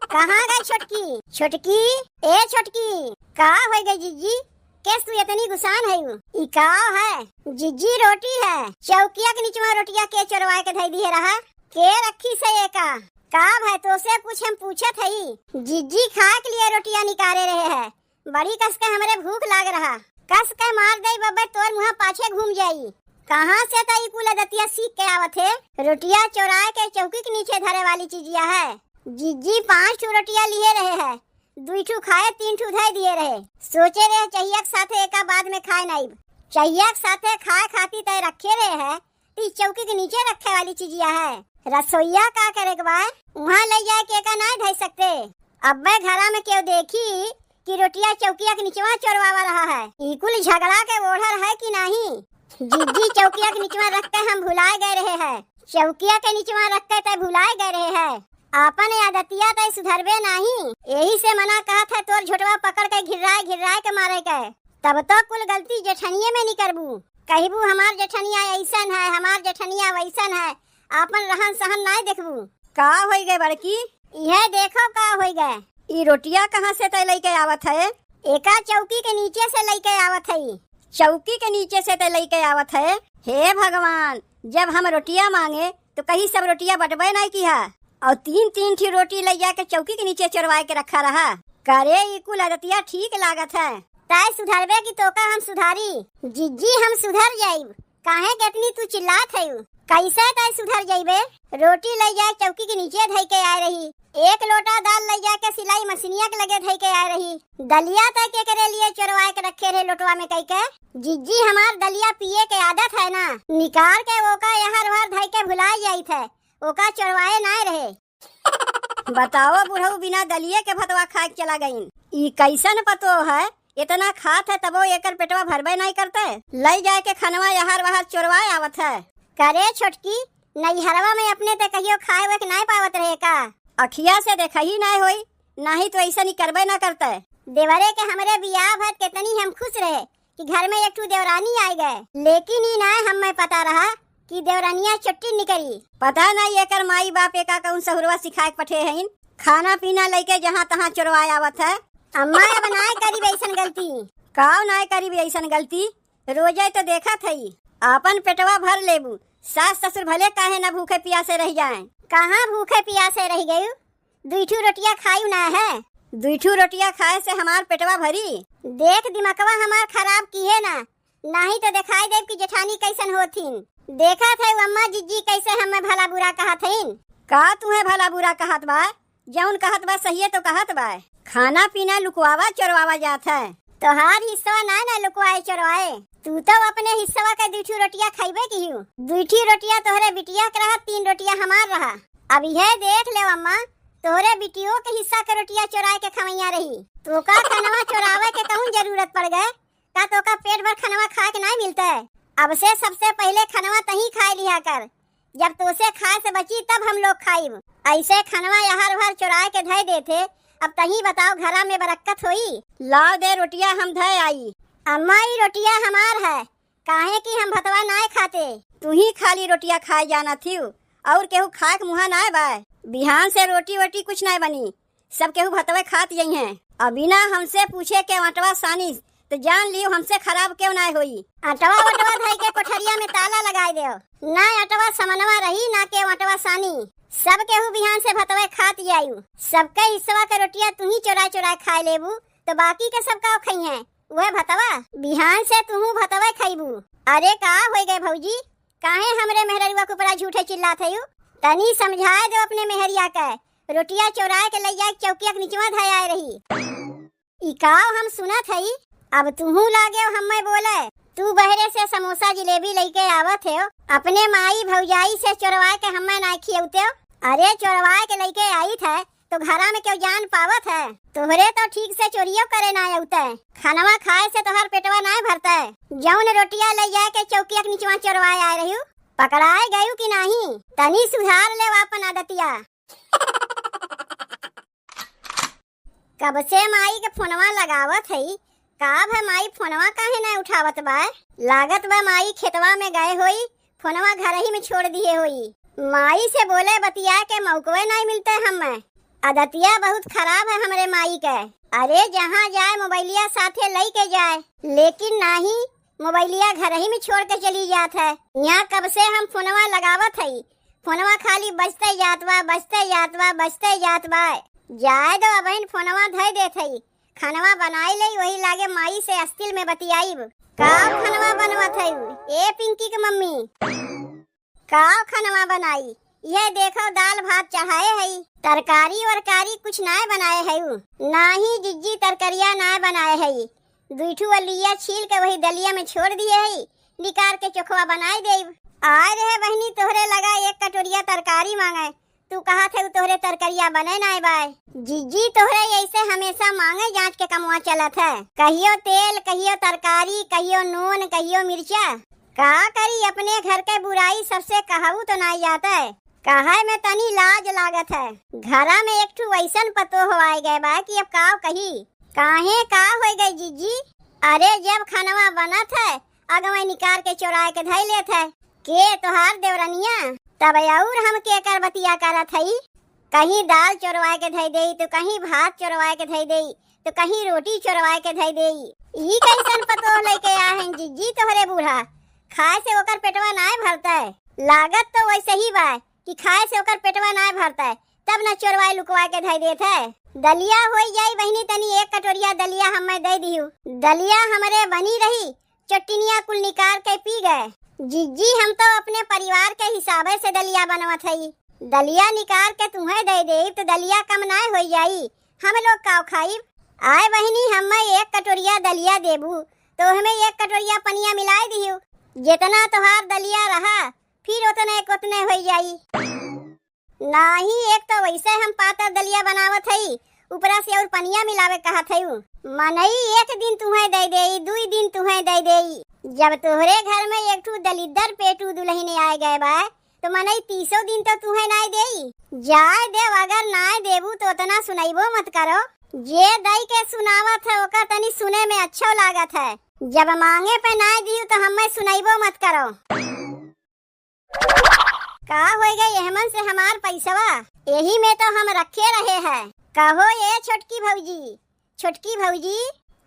कहाँ गई छोटकी? छोटकी, ए छोटकी, का हो गई जीजी? कैस तू इतनी गुसान है? ई का है जीजी? रोटी है, चौकिया के नीचे रोटिया के चोरवा के धई दिए रहा के रखी से ये का भाई? तो से कुछ हम पूछत हई। जीजी खा के लिए रोटिया निकाले रहे है, बड़ी कस के हमरे भूख लाग रहा, कस के मार दई बब्बे तोर मुँह पाछे घूम जाई। कहाँ से तई कुल दतिया सीख के आवत है? रोटिया चोराए के चौकी के नीचे धरे वाली चीजिया है। जीजी 5 रोटिया लिए रहे है, 2 खाए 3 धई दिए रहे। सोचे रहे चाहिए साथे एका बाद में खाए नहीं, चाहिए साथे खाए खाती तय रखे रहे है। ती चौकी के नीचे रखे वाली चीजिया है। रसोईया का करे के बाद वहाँ ले जाए के का नहीं धई सकते। अब मैं घरा में क्यों देखी कि रोटिया चौकिया के नीचे चोरवा रहा है। ई कुल झगड़ा के ओढ़र है कि नहीं? जीजी चौकिया के नीचे रख के हम भुलाए गए रहे हैं, चौकिया के नीचे रख के तय भुलाए गए रहे हैं। आपन आदतिया तय सुधरबे नहीं, यही से मना कहा था तोर झोटवा पकड़ के घिर्राए के मारे के। तब तो कुल गलती जेठनिये में नहीं करबू, कहबू हमार जेठनिया ऐसन है, हमार जेठनिया वैसन है, आपन रहन सहन नहीं देखबू। का हो गए बड़की? यह देखो का हो गए। ई रोटिया कहाँ से तय लेके आवत है? एका चौकी के नीचे से लेके आवत है। चौकी के नीचे से तय लेके आवत है? हे भगवान, जब हम रोटिया मांगे तो कहीं सब रोटिया बटबे नहीं किया और 3 थी रोटी ले जाके चौकी के नीचे चोरवा के रखा रहा। करे ई कुल आदतिया ठीक लागत है। ताई सुधरबे की तो का हम सुधारी? जीजी हम सुधर जाइब, काहे के इतनी तू चिल्लात है? कैसे ताई सुधर जाइबे? रोटी ले जाए चौकी के नीचे धई के आ रही, 1 लोटा दाल ले जाके सिलाई मशीनिया के लगे धई के आ रही, दलिया तय के करे लिए चोरवा के रखे रहे लोटवा में कई के। जीजी हमार दलिया पिए के आदत है ना, निकाल के वो का यहर वहर धई के भुला जाई थे, वो का चोरवाए नहीं रहे। बताओ बुढ़ऊ बिना दलिये के भतवा खा के चला गई। ई कैसन पतो है? इतना खात है तबो एकर पेटवा भरबे नहीं करते, ले जाए के खनवा यहर वहर चोरवाए आवत है। करे छोटकी, नैहरवा में अपने ते कहियो खाए हुए नहीं पावत रहे का? अखिया से देखा ही नहीं होई, नहीं तो ऐसा नहीं करबे ना करते। देवरे के हमरे बियाह भर कितनी हम खुश रहे कि घर में एक देवरानी आ गए, लेकिन ही ना हमें पता रहा कि देवरानिया चुट्टी निकली। पता नहीं एकर माई बाप एका कौन सहुरवा सिखाए पठे हैं, खाना पीना लेके जहाँ तहाँ चोरवाए आवत है। अम्मा अब नाय करी ऐसन गलती। काव नाय करी ऐसन गलती? रोजे तो देखा थई, आपन पेटवा भर लेबू, सास ससुर भले काहे न भूखे प्यासे रह जाएं। कहाँ भूखे प्यासे रह गयू? 2 रोटिया खायू ना है? 2 रोटिया खाए से हमार पेटवा भरी? देख दिमागवा हमार खराब किए ना, नहीं तो दिखाई दे कि जेठानी कैसन होथिन। देखा थे अम्मा जीजी कैसे हमें भला बुरा कहा थीन। का तुम्हें भला बुरा कहत बा? जौन कहत बा सही तो कहत बा। खाना पीना लुकवावा चोरवावा जात है। तोहार हिस्सा ना लुकवाए चोरवाए, तू तो अपने हिस्सा के 2 रोटिया खाइबे की हूँ। 2 रोटिया तोहरे बिटिया के रहा, 3 रोटिया हमार रहा। अब यह देख ले अम्मा, तोहरे बिटियों के हिस्सा के रोटिया चोराए के खवैया रही, तो का खनवा चोरावे के कहूँ जरूरत पड़ गए का? तो का पेट भर खनवा खा के नहीं मिलता है। अब से सबसे पहले खनवा तही खा लिया कर, जब तो से खाए से बची तब हम लोग खाइब। ऐसे खनवा यहर भर चोराए के धय देते, अब तही बताओ घरा में बरक्कत होई? लाओ दे रोटिया हम धय आई। अम्मा ये रोटिया हमार है, काहे कि हम भतवा नहीं खाते। तू ही खाली रोटिया खाए जाना थी और केहू खा के मुहा ना बाय। बिहान से रोटी वोटी कुछ नहीं बनी, सब केहू भतवे खात यही है। अभी ना हमसे पूछे के आटवा सानी तो जान लियो हमसे खराब क्यों ना होई। आटवा वटवा धई के कोठरिया में ताला लगाए दो ना, आटवा समनवा रही ना के आटवा सानी। सब केहू बिहान से भतवे खात जायू, सबके हिस्सा के रोटिया तू ही चोरा चोरा खाए लेबू, तो बाकी के सब का खाई है वह भतवा। बिहान से तू भतवे खाइबू। अरे का हो गए भौजी, काहे हमरे मेहररुआ के ऊपर झूठे चिल्लात है? तनी समझाए दो अपने मेहरिया के, रोटिया चोराए के ले जाए चौकिया के नीचवा धय आए रही। इकाव हम सुनत है, अब तू लागे हमें बोले तू बहरे से समोसा जिलेबी लेके आवत है, अपने माई भौजाई से चोरवा के हमें ना खियौते। अरे चोरवा के लेके आई थे तो घरा में क्यों जान पावत है? तोहरे तो ठीक से चोरियो करे ना आउते, खानवा खाए से तोहर पेटवा ना भरता है। जौन रोटिया ले जाए के चौकिया के नीचवा चोरवाए आए रही, पकड़ाए गयू कि नहीं? तनी सुधार ले अपन आदतिया। कब से माई के फोनवा लगावत है, का है माई फोनवा काहे ना उठावत बा? लागत बा माई खेतवा में गए होई, फोनवा घर ही में छोड़ दिए होई। माई से बोले बतिया के मौकवे नहीं मिलते हमें। आदतिया बहुत खराब है हमरे माई के। अरे जहाँ जाए मोबाइलिया साथे लई के जाए, लेकिन नहीं, मोबाइलिया घर ही में छोड़ के चली जात है। यहाँ कब से हम फोनवा लगावत हई, फोनवा खाली बजते जात बा, बजते जात बा, बजते जात बा। जाए दो अब फोनवा धय देत हई, खानवा बनाई लई, वही लागे माई से अस्तिल में बतियाईब। का खानवा बनवत हई? ए पिंकी के मम्मी, का खानवा बनाई? ये देखो दाल भात चढ़ाए हई, तरकारी वरकारी कुछ नाय बनाए हई। नाही जिज्जी तरकरिया नाय बनाए हई। दूठू अलिया छील के वही दलिया में छोड़ दिए हई, निकाल के चोखवा बनाए देब। आए रहे बहनी तोहरे लगा एक कटोरिया तरकारी मांगे, तू कहा थे तोहरे तरकरिया बने नाय बाय। जिज्जी तोहरे ऐसे हमेशा मांगे जांच के कमवा चलत है, कहियो तेल, कहियो तरकारी, कहियो नून, कहियो मिर्चा। का करी, अपने घर के बुराई सबसे कहू तो नहीं जाता है। कहा में तनी लाज लागत है। घरा में एक ठू वैसन पतो हो आए गए बा कि अब का कही। काहे का हो गई जिज्जी? अरे जब खानवा बनत है अगवे निकाल के चोराए के धई लेत है के तोहार देवरनिया, तब और हम के कर बतिया करत हई। कहीं दाल चोरवाए के धई देई, तो कहीं भात चोरवाए के धई देई, तो कहीं रोटी चोरवाए के धई देई। ई कैसन पतो लेके आ हैं जिज्जी तोहरे बूढ़ा? खाए से ओकर पेटवा नाय भरता है। लागत तो वैसे ही बा कि खाए से ओकर पेटवा नाय भरता है, तब न चोरवाए लुकवाए के धई देत है। दलिया हो जाई बहनी, तनी एक कटोरिया दलिया हमें दे दियो। दलिया हमरे बनी रही, चटनिया कुल निकाल के पी गए। जिज्जी हम तो अपने परिवार के हिसाबे से दलिया बनवत हई। दलिया निकाल के तुम्हें दे दे तो दलिया कम नाय हो जाई, हम लोग का खाइब। आए बहनी हमें एक कटोरिया दलिया देबू तो हमें एक कटोरिया पनिया मिलाए दियो। जितना तोहार दलिया रहा फिर उतने हो जाई। नहीं, एक तो वैसे हम पातर दलिया बनावत हई, ऊपरा से और पनिया मिलावे कहत हई। मनई एक दिन तुम्हें दे देई, 2 दिन तुम्हें दे देई। जब तोहरे घर में एक ठू दलिद्दर पेटू दुल्हन आए गए बा तो मनई 30 दिन तो तुम्हें नाय देई। जाए देव, अगर नाय देबू तो उतना सुनाइबो मत करो। जे दई के सुनावत है ओका तनी सुने में अच्छा लागत है। जब मांगे पे नाय दियो तो हमें सुनाइबो मत करो। का हो गई एहमन से हमार पैसवा? यही में तो हम रखे रहे हैं। कहो ये छोटकी भौजी, छोटकी भौजी,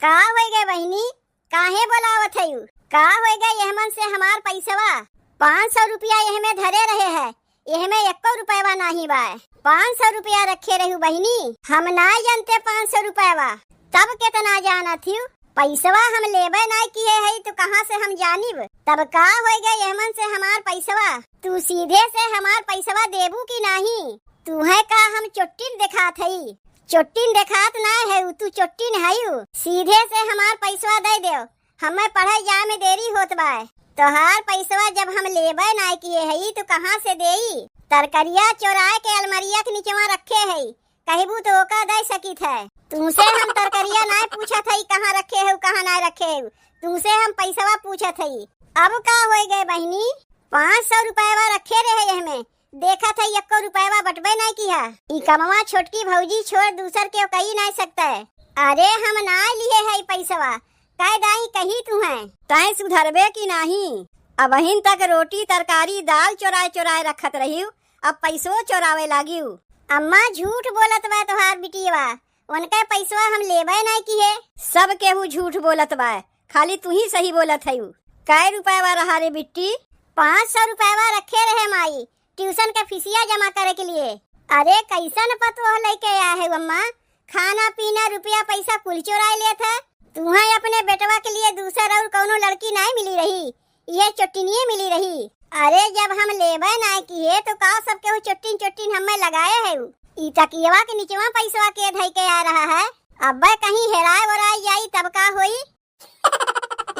का हो गई बहनी? काहे बोलावत है? का हो गई एहमन से हमार पैसवा? 500 रुपया यह में धरे रहे हैं, यह में 1 रुपया नहीं बा। 500 रुपया रखे रहू बहनी, हम ना जानते 500 रुपया तब कितना जाना थी। पैसवा हम लेबे नहीं किए है तो कहाँ से हम जानिब? तब का हो गई एमन से हमार पैसवा? तू सीधे से हमार पैसवा देबू की नहीं? तुम्हें का हम चोट्टिन दिखात हई? चोट्टिन दिखात ना है, तू चोट्टिन है। सीधे से हमार पैसवा दे दो, हमें पढ़ाई जाए में देरी होत बा। तोहार पैसवा जब हम लेबे नहीं किए है तो कहाँ से देई? तरकरिया चोराए के अलमरिया के नीचवा रखे है, कहबू तो ओका दे सकित है। तुमसे हम तरकरिया नहीं पूछत हई कहाँ रखे है कहाँ नहीं रखे है, तुमसे हम पैसवा पूछत हई। अब का हो गए बहनी? 500 रुपया रखे रहे हमें, देखा था 1 रुपया बटबे नहीं किया। ई कमवा छोटकी भौजी छोड़ दूसर के कही नहीं सकता है। अरे हम ना लिए है पैसवा, कह दाई कही तुम्हें तय सुधरबे की नहीं? अब अहिन तक रोटी तरकारी दाल चोराए चोराए रखत रही, अब पैसो चोरावे लागी। अम्मा झूठ बोलत बा तोहार बिटिया, उनका पैसवा हम लेबे नहीं किए। सब केहू झूठ बोलत बा, खाली तू ही सही बोलत है। कै रुपया रहा रे बिट्टी? 500 रुपया रखे रहे माई, ट्यूशन के फीसिया जमा करे के लिए। अरे कैसन पतो लेके आया है अम्मा? खाना पीना रुपया पैसा कुल चोराए ले था। तुम्हें अपने बेटवा के लिए दूसरा और कौनो लड़की नहीं मिली रही, ये चोटिनिये मिली रही। अरे जब हम लेबे नहीं किए तो का सब केहू चोटिन चोटिन हमें लगाए है। ई तकियवा के नीचवा पैसवा के धई के आ रहा है। अब कहीं हेराए वराए जाई तब का होई?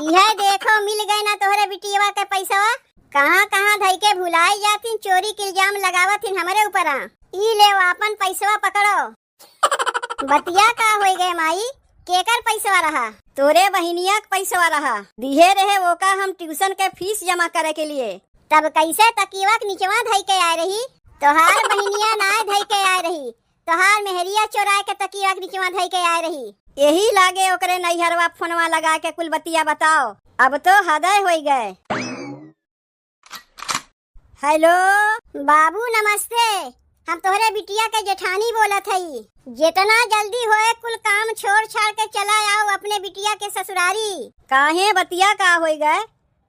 यह देखो मिल गए ना तोहरे बिटिया के पैसवा, कहाँ कहाँ धई के भुलाई जाती, चोरी के इल्जाम लगावत हमारे ऊपर। ई ले अपन पैसवा पकड़ो। बतिया का हो गए माई? केकर पैसवा रहा? तोरे बहिनिया के पैसवा रहा, दिहे रहे वो का हम ट्यूशन के फीस जमा करे के लिए। तब कैसे तकियवा के नीचवा धई के आ रही? तोहार बहिनिया ना धई के आ रही, तोहार मेहरिया चोराए के तकियवा के नीचवा धई के आ रही। यही लागे ओकरे नैहरवा फोनवा लगा के कुल बतिया बताओ। अब तो हदय हो गए। हेलो बाबू नमस्ते, हम तोहरे बिटिया के जेठानी बोलत हई। जितना जल्दी होए कुल काम छोड़ छाड़ के चला आओ अपने बिटिया के ससुरारी। काहे बतिया का होई गए?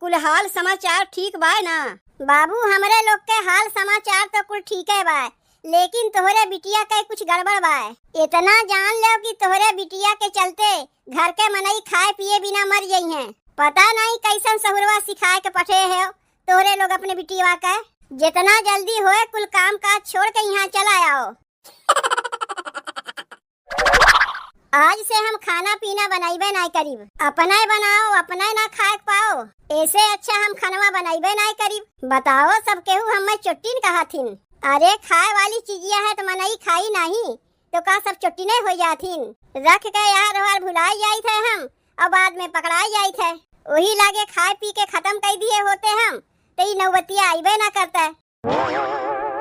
कुल हाल समाचार ठीक बा ना? बाबू हमरे लोग के हाल समाचार तो कुल ठीक है बा, लेकिन तोहरे बिटिया के कुछ गड़बड़ बा। इतना जान लो कि तोहरे बिटिया के चलते घर के मनई खाए पिए बिना मर गई हैं। पता नहीं कैसन सहुरवा सिखाए के पठे है तोहरे लोग अपने बिटिया का। जितना जल्दी होए कुल काम काज छोड़ के यहाँ चला आओ। आज से हम खाना पीना बनाइबे नहीं करीब, अपना ही बनाओ, अपना ही ना खाए पाओ। ऐसे अच्छा हम खानवा बनाइबे नहीं करीब। बताओ सब केहू हमें चुट्टीन कहा थीन। अरे खाए वाली चीजिया है तो मनई खाई नहीं तो का सब चुट्टी नहीं हो जातीन। रख के यार वार भुलाई जाई थे हम और बाद में पकड़ाई जाई थे। वही लागे खाए पी के खत्म कर दिए होते हम तो ई नौबतिया आइबे ना करता।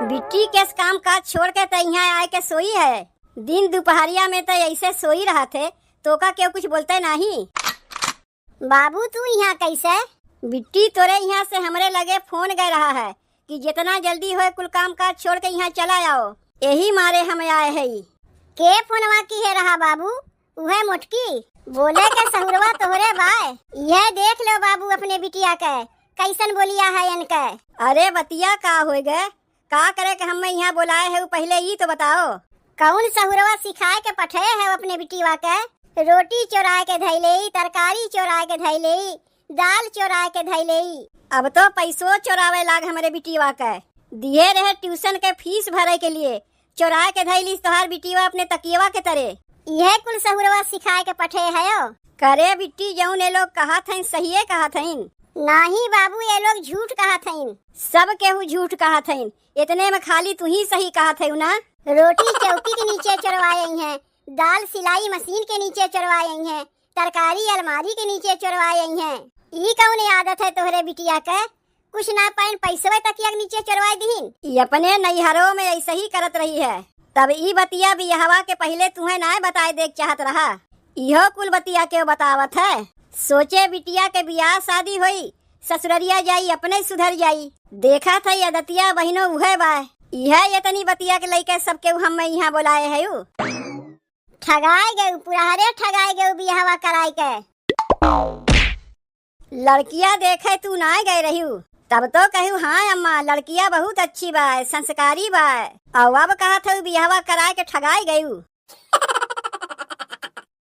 बिट्टी के काम काज छोड़ के तो यहाँ आए के सोई है। दिन दोपहरिया में तो ऐसे सोई रहा थे तो का क्यों कुछ बोलते नहीं? बाबू तू यहाँ कैसे? बिट्टी तोरे यहाँ से हमरे लगे फोन गए रहा है कि जितना जल्दी हो कुल काम काज छोड़ के यहाँ चला आओ। यही मारे हम आए है। के फोनवा की है रहा बाबू? वह मुटकी बोले के सहुरवा तोहरे बाय। यह देख लो बाबू अपने बिटिया के कैसन बोलिया है इनके। अरे बतिया का हो गए? का करे के हमें यहाँ बुलाए है पहले ही तो बताओ। कौन सहुरवा सिखाए के पठे है अपने बिटिया के? रोटी चोराए के धैले, तरकारी चोराए के धैले, दाल चोराए के धैले। अब तो पैसों चोरावे लाग हमारे बिटिया के। दिए रहे ट्यूशन के फीस भरे के लिए चोराए के धैली तोहार बिटिया अपने तकियवा के तरह। यह कुल सहुरवा सिखाए के पठे है। करे बिट्टी जौन ये लोग कहा थे सही कहा थे। नहीं बाबू ये लोग झूठ कहा थे। सब केहू झूठ कहा थे, इतने में खाली तू ही सही कहा थे ना। रोटी चौकी के नीचे चुरवाए हैं, दाल सिलाई मशीन के नीचे चुरवाए हैं, तरकारी अलमारी के नीचे चुरवाए हैं। ई कौन आदत है तोहरे बिटिया के? कुछ ना पाइन पैसवे तकिया के नीचे चुरवाए दीन। ये अपने नैहरों में ऐसे ही करत रही है। तब ई बतिया बियाहवा के पहले तुम्हें ना बताए देख चाहत रहा। इहो कुल बतिया के बतावत है। सोचे बिटिया के बियाह शादी हुई ससुररिया जाई अपने सुधर जाई। देखा था ये दतिया बहनों उहे बा। यह इतनी बतिया के लइके सबके हम यहाँ बुलाए है। ठगाए गए पुरारे ठगाए गए बियाहवा कराए के। लड़कियां देखे तू ना गए रही तब तो कहू हाँ अम्मा लड़कियां बहुत अच्छी बा, संस्कारी बा। और अब कहा था बियाहवा कराए के ठगाए गयू।